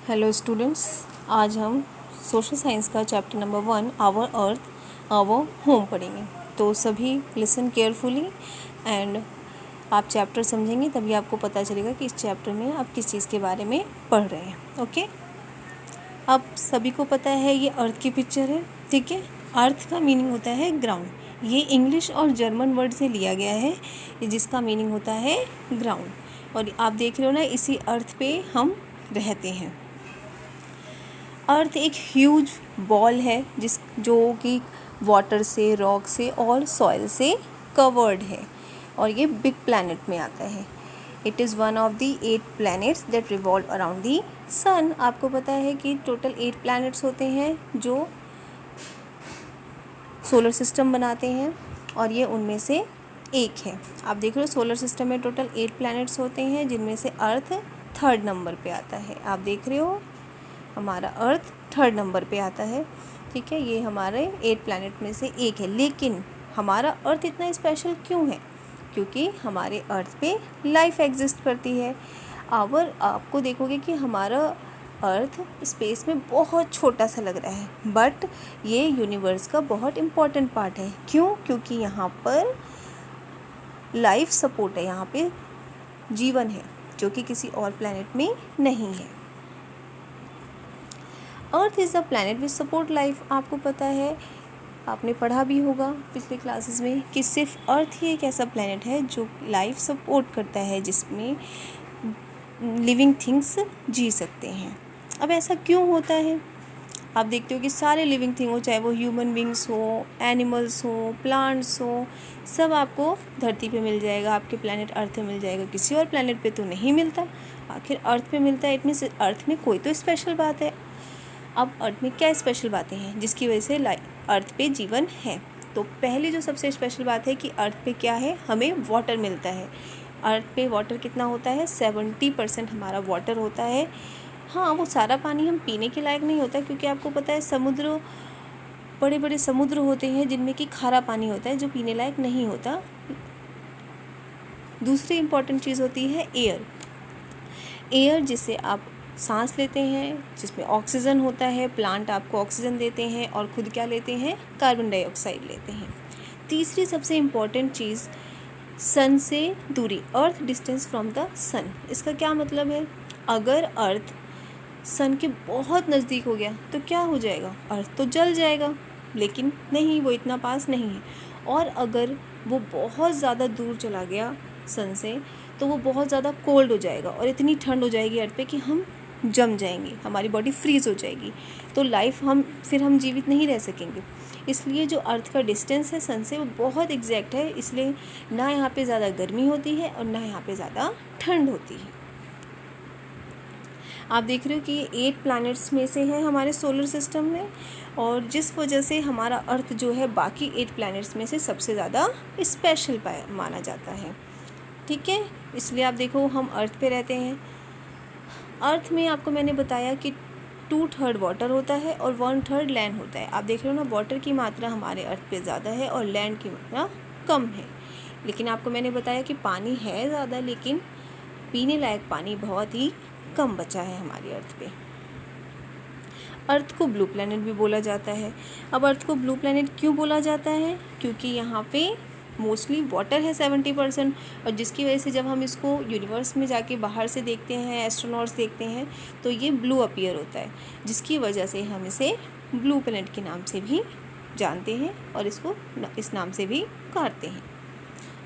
Hello students, आज हम social science का chapter number 1 our earth our home पढ़ेंगे। तो सभी लिसन केयरफुली एंड आप चैप्टर समझेंगे तभी आपको पता चलेगा कि इस चैप्टर में आप किस चीज़ के बारे में पढ़ रहे हैं। ओके, अब सभी को पता है ये अर्थ की पिक्चर है। ठीक है, अर्थ का मीनिंग होता है ग्राउंड। ये इंग्लिश और जर्मन वर्ड से लिया गया है जिसका मीनिंग होता है ग्राउंड। और आप देख रहे हो ना, इसी अर्थ पे हम रहते हैं। अर्थ एक ह्यूज बॉल है जो कि वाटर से, रॉक से और सॉइल से कवर्ड है और ये बिग प्लैनेट में आता है। It is one of the 8 planets that revolve around the sun. आपको पता है कि टोटल 8 प्लैनेट्स होते हैं जो सोलर सिस्टम बनाते हैं और ये उनमें से एक है। आप देख रहे हो सोलर सिस्टम में टोटल 8 प्लैनेट्स होते हैं जिनमें से अर्थ 3rd नंबर पे आता है। आप देख रहे हो हमारा अर्थ 3rd नंबर पे आता है। ठीक है, ये हमारे 8 प्लैनेट में से एक है। लेकिन हमारा अर्थ इतना स्पेशल क्यों है? क्योंकि हमारे अर्थ पे लाइफ एग्जिस्ट करती है। आपको देखोगे कि हमारा अर्थ स्पेस में बहुत छोटा सा लग रहा है, बट ये यूनिवर्स का बहुत इम्पॉर्टेंट पार्ट है। क्यों? क्योंकि यहाँ पर लाइफ सपोर्ट है, यहाँ पे जीवन है जो कि किसी और प्लैनेट में नहीं है। Earth is the planet which support life. आपको पता है, आपने पढ़ा भी होगा पिछले क्लासेस में कि सिर्फ अर्थ ही एक ऐसा प्लैनेट है जो लाइफ सपोर्ट करता है, जिसमें लिविंग थिंग्स जी सकते हैं। अब ऐसा क्यों होता है? आप देखते हो कि सारे लिविंग थिंग हो, चाहे वो ह्यूमन बींग्स हो, एनिमल्स हो, प्लांट्स हो, सब आपको धरती पे मिल जाएगा, आपके प्लैनेट अर्थ पे मिल जाएगा। किसी और प्लैनेट पे तो नहीं मिलता, आखिर अर्थ पे मिलता है। इट मीन्स अर्थ में कोई तो स्पेशल बात है। अब अर्थ में क्या स्पेशल बातें हैं जिसकी वजह से अर्थ पे जीवन है? तो पहली जो सबसे स्पेशल बात है कि अर्थ पे क्या है, हमें वाटर मिलता है। अर्थ पे वाटर कितना होता है? 70% हमारा वाटर होता है। हाँ, वो सारा पानी हम पीने के लायक नहीं होता, क्योंकि आपको पता है समुद्र, बड़े बड़े समुद्र होते हैं जिनमें कि खारा पानी होता है जो पीने लायक नहीं होता। दूसरी इम्पॉर्टेंट चीज़ होती है एयर। एयर जिसे आप सांस लेते हैं, जिसमें ऑक्सीजन होता है। प्लांट आपको ऑक्सीजन देते हैं और खुद क्या लेते हैं? कार्बन डाइऑक्साइड लेते हैं। तीसरी सबसे इम्पॉर्टेंट चीज़ सन से दूरी, अर्थ डिस्टेंस फ्रॉम द सन। इसका क्या मतलब है? अगर अर्थ सन के बहुत नज़दीक हो गया तो क्या हो जाएगा? अर्थ तो जल जाएगा, लेकिन नहीं, वो इतना पास नहीं है। और अगर वो बहुत ज़्यादा दूर चला गया सन से तो वो बहुत ज़्यादा कोल्ड हो जाएगा और इतनी ठंड हो जाएगी अर्थ पे कि हम जम जाएंगे, हमारी बॉडी फ्रीज़ हो जाएगी। तो फिर हम जीवित नहीं रह सकेंगे। इसलिए जो अर्थ का डिस्टेंस है सन से वो बहुत एग्जैक्ट है, इसलिए ना यहाँ पे ज़्यादा गर्मी होती है और ना यहाँ पे ज़्यादा ठंड होती है। आप देख रहे हो कि ये 8 प्लैनेट्स में से है हमारे सोलर सिस्टम में, और जिस वजह से हमारा अर्थ जो है बाकी 8 प्लैनेट्स में से सबसे ज़्यादा स्पेशल माना जाता है। ठीक है, इसलिए आप देखो हम अर्थ पे रहते हैं। अर्थ में आपको मैंने बताया कि 2/3 वाटर होता है और 1/3 लैंड होता है। आप देख रहे हो ना, वाटर की मात्रा हमारे अर्थ पे ज़्यादा है और लैंड की मात्रा कम है। लेकिन आपको मैंने बताया कि पानी है ज़्यादा, लेकिन पीने लायक पानी बहुत ही कम बचा है हमारी अर्थ पे। अर्थ को ब्लू प्लैनेट भी बोला जाता है। अब अर्थ को ब्लू प्लैनेट क्यों बोला जाता है? क्योंकि यहाँ पे मोस्टली वाटर है 70%, और जिसकी वजह से जब हम इसको यूनिवर्स में जाके बाहर से देखते हैं, एस्ट्रोनॉट्स देखते हैं, तो ये ब्लू अपीयर होता है, जिसकी वजह से हम इसे ब्लू प्लैनेट के नाम से भी जानते हैं और इसको इस नाम से भी कहते हैं।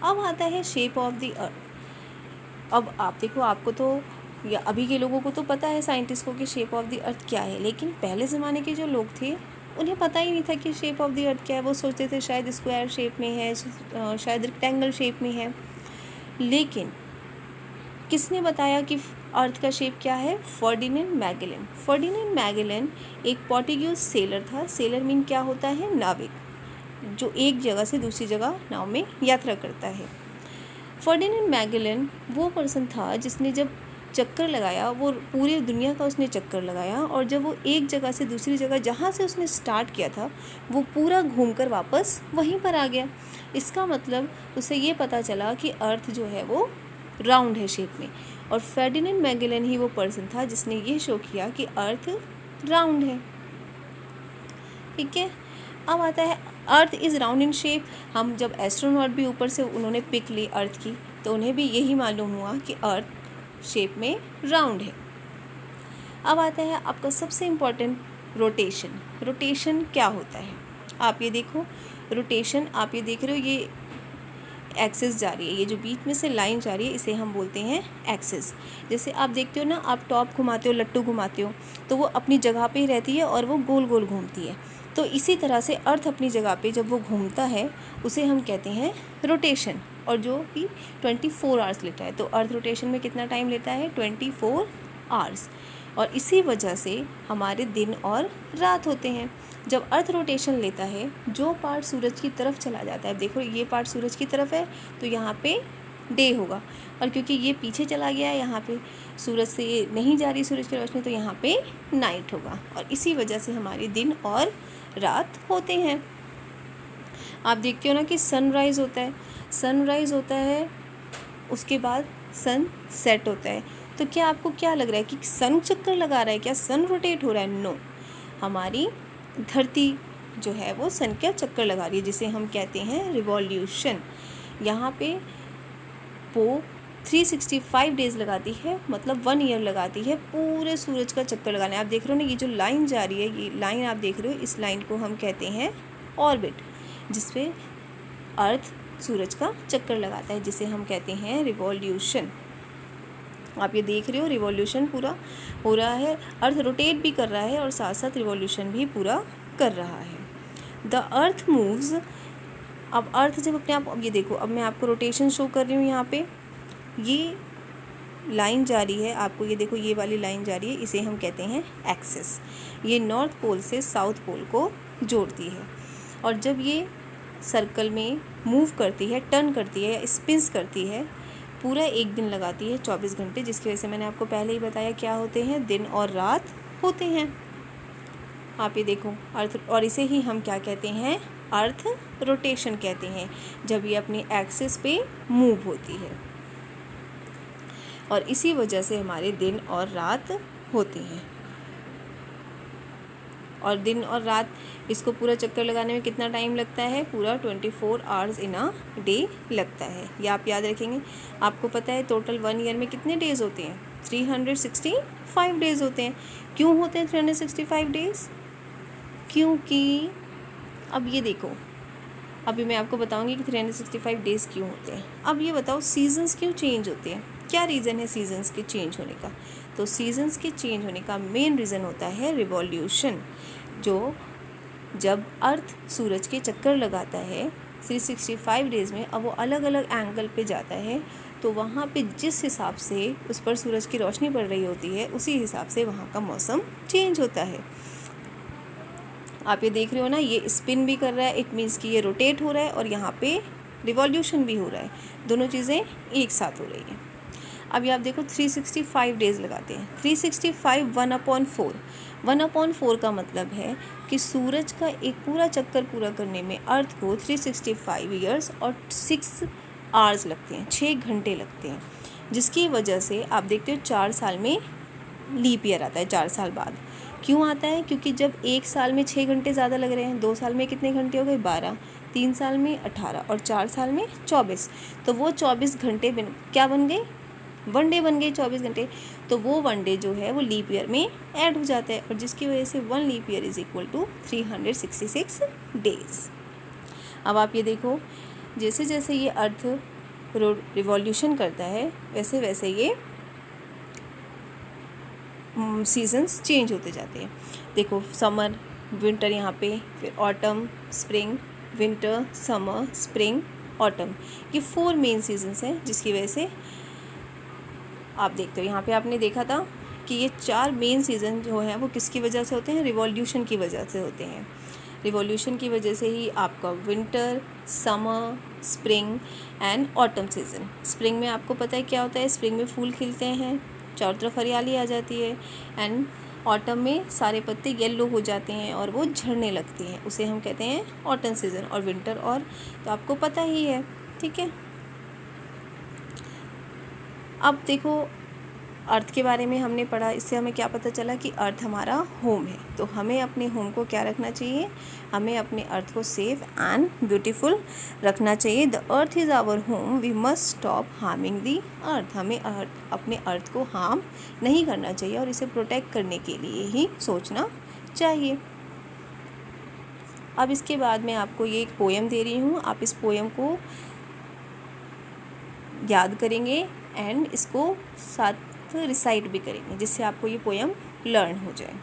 अब आता है शेप ऑफ द अर्थ। अब आप देखो, आपको तो या अभी के लोगों को तो पता है, साइंटिस्ट को, कि शेप ऑफ द अर्थ क्या है, लेकिन पहले ज़माने के जो लोग थे उन्हें पता ही नहीं था कि शेप ऑफ द अर्थ क्या है। वो सोचते थे शायद स्क्वायर शेप में है, शायद रेक्टेंगल शेप में है। लेकिन किसने बताया कि अर्थ का शेप क्या है? Ferdinand Magellan. फर्डिनेंड मैगेलन एक पोर्टुगीज सेलर था। सेलर मीन क्या होता है? नाविक, जो एक जगह से दूसरी जगह नाव में यात्रा करता है। फर्डिनेंड मैगेलन वो पर्सन था जिसने जब चक्कर लगाया, वो पूरी दुनिया का उसने चक्कर लगाया, और जब वो एक जगह से दूसरी जगह जहाँ से उसने स्टार्ट किया था वो पूरा घूमकर वापस वहीं पर आ गया। इसका मतलब उसे ये पता चला कि अर्थ जो है वो राउंड है शेप में, और फर्डिनेंड मैगेलन ही वो पर्सन था जिसने ये शो किया कि अर्थ राउंड है। ठीक है, अब आता है earth is round in shape. हम जब एस्ट्रोनॉट भी ऊपर से उन्होंने पिक ली अर्थ की, तो उन्हें भी यही मालूम हुआ कि अर्थ शेप में राउंड है। अब आता है आपका सबसे इम्पॉर्टेंट रोटेशन। रोटेशन क्या होता है, आप ये देखो, रोटेशन आप ये देख रहे हो, ये एक्सिस जा रही है, ये जो बीच में से लाइन जा रही है इसे हम बोलते हैं एक्सिस। जैसे आप देखते हो ना, आप टॉप घुमाते हो, लट्टू घुमाते हो, तो वो अपनी जगह पे ही रहती है और वो गोल गोल घूमती है। तो इसी तरह से अर्थ अपनी जगह पे जब वो घूमता है उसे हम कहते हैं रोटेशन, और जो कि 24 आवर्स लेता है। तो अर्थ रोटेशन में कितना टाइम लेता है, 24 आवर्स। और इसी वजह से हमारे दिन और रात होते हैं। जब अर्थ रोटेशन लेता है, जो पार्ट सूरज की तरफ चला जाता है, देखो ये पार्ट सूरज की तरफ है तो यहाँ पे डे होगा, और क्योंकि ये पीछे चला गया है, यहाँ पे सूरज से नहीं जा रही सूरज की रोशनी, तो यहाँ पे नाइट होगा। और इसी वजह से हमारे दिन और रात होते हैं। आप देखते हो ना कि सनराइज़ होता है, सनराइज़ होता है, उसके बाद सन सेट होता है। तो क्या आपको क्या लग रहा है कि सन चक्कर लगा रहा है, क्या सन रोटेट हो रहा है? नो, हमारी धरती जो है वो सन का चक्कर लगा रही है, जिसे हम कहते हैं रिवॉल्यूशन। यहाँ पे वो 365 डेज़ लगाती है, मतलब 1 ईयर लगाती है पूरे सूरज का चक्कर लगाने। आप देख रहे हो ना, ये जो लाइन जा रही है, ये लाइन आप देख रहे हो, इस लाइन को हम कहते हैं ऑर्बिट, जिसपे अर्थ सूरज का चक्कर लगाता है, जिसे हम कहते हैं रिवॉल्यूशन। आप ये देख रहे हो, रिवॉल्यूशन पूरा हो रहा है, अर्थ रोटेट भी कर रहा है और साथ साथ रिवॉल्यूशन भी पूरा कर रहा है। द अर्थ मूव्स, अब अर्थ जब अपने आप, अब ये देखो, अब मैं आपको रोटेशन शो कर रही हूँ, यहाँ पे ये लाइन जा रही है, आपको ये देखो, ये वाली लाइन जा रही है, इसे हम कहते हैं एक्सिस। ये नॉर्थ पोल से साउथ पोल को जोड़ती है, और जब ये सर्कल में मूव करती है, टर्न करती है या स्पिन्स करती है, पूरा एक दिन लगाती है, 24 घंटे, जिसकी वजह से मैंने आपको पहले ही बताया क्या होते हैं, दिन और रात होते हैं। आप ये देखो अर्थ, और इसे ही हम क्या कहते हैं, अर्थ रोटेशन कहते हैं, जब ये अपनी एक्सिस पे मूव होती है। और इसी वजह से हमारे दिन और रात होते हैं। और दिन और रात, इसको पूरा चक्कर लगाने में कितना टाइम लगता है, पूरा 24 आवर्स इन अ डे लगता है। ये आप याद रखेंगे। आपको पता है टोटल 1 ईयर में कितने डेज़ होते हैं, 365 डेज़ होते हैं। क्यों होते हैं 365 डेज़? क्योंकि अब ये देखो, अभी मैं आपको बताऊंगी कि 365 डेज़ क्यों होते हैं। अब ये बताओ, सीजन्स क्यों चेंज होते हैं, क्या रीज़न है सीजन्स के चेंज होने का? तो सीजन्स के चेंज होने का मेन रीज़न होता है रिवॉल्यूशन। जो जब अर्थ सूरज के चक्कर लगाता है 365 डेज़ में, अब वो अलग अलग एंगल पे जाता है, तो वहाँ पे जिस हिसाब से उस पर सूरज की रोशनी पड़ रही होती है, उसी हिसाब से वहाँ का मौसम चेंज होता है। आप ये देख रहे हो ना, ये स्पिन भी कर रहा है, इट मीन्स कि ये रोटेट हो रहा है, और यहाँ पे रिवॉल्यूशन भी हो रहा है, दोनों चीज़ें एक साथ हो रही हैं। अभी आप देखो 365 डेज़ लगाते हैं, 365 1/4, 1/4 का मतलब है कि सूरज का एक पूरा चक्कर पूरा करने में अर्थ को 365 ईयर्स और 6 आवर्स लगते हैं, 6 घंटे लगते हैं, जिसकी वजह से आप देखते हो 4 साल में लीप ईयर आता है, 4 साल बाद। क्यों आता है? क्योंकि जब एक साल में 6 घंटे ज़्यादा लग रहे हैं, 2 साल में कितने घंटे हो गए, 12, 3 साल में 18 और 4 साल में 24, तो वो 24 घंटे क्या बन गए, 1 डे बन गए, 24 घंटे। तो वो 1 डे जो है वो लीप ईयर में ऐड हो जाता है, और जिसकी वजह से 1 leap year is equal to 366 days. अब आप ये देखो, जैसे जैसे ये अर्थ रिवॉल्यूशन करता है, वैसे वैसे ये सीजन्स चेंज होते जाते हैं। देखो, समर, विंटर यहाँ पे, फिर autumn, spring, winter, summer, spring, autumn, ये 4 मेन सीजन्स हैं, जिसकी वजह से आप देखते हो यहाँ पे आपने देखा था कि ये 4 मेन सीज़न जो हैं वो किसकी वजह से होते हैं, रिवॉल्यूशन की वजह से होते हैं। रिवॉल्यूशन की वजह से ही आपका winter, summer, spring and autumn season. Spring में आपको पता है क्या होता है, स्प्रिंग में फूल खिलते हैं, चारों तरफ हरियाली आ जाती है, एंड ऑटम में सारे पत्ते येलो हो जाते हैं और वो झड़ने लगती हैं, उसे हम कहते हैं ऑटम सीज़न। और विंटर और तो आपको पता ही है, ठीक है। अब देखो, अर्थ के बारे में हमने पढ़ा, इससे हमें क्या पता चला कि अर्थ हमारा होम है। तो हमें अपने होम को क्या रखना चाहिए, हमें अपने अर्थ को सेफ एंड ब्यूटीफुल रखना चाहिए। The earth is our home, we must stop harming the earth. हमें अपने अर्थ को हार्म नहीं करना चाहिए और इसे प्रोटेक्ट करने के लिए ही सोचना चाहिए। अब इसके बाद मैं आपको ये एक पोएम दे रही हूँ, आप इस पोएम को याद करेंगे एंड इसको साथ रिसाइट भी करेंगे, जिससे आपको ये पोएम लर्न हो जाए।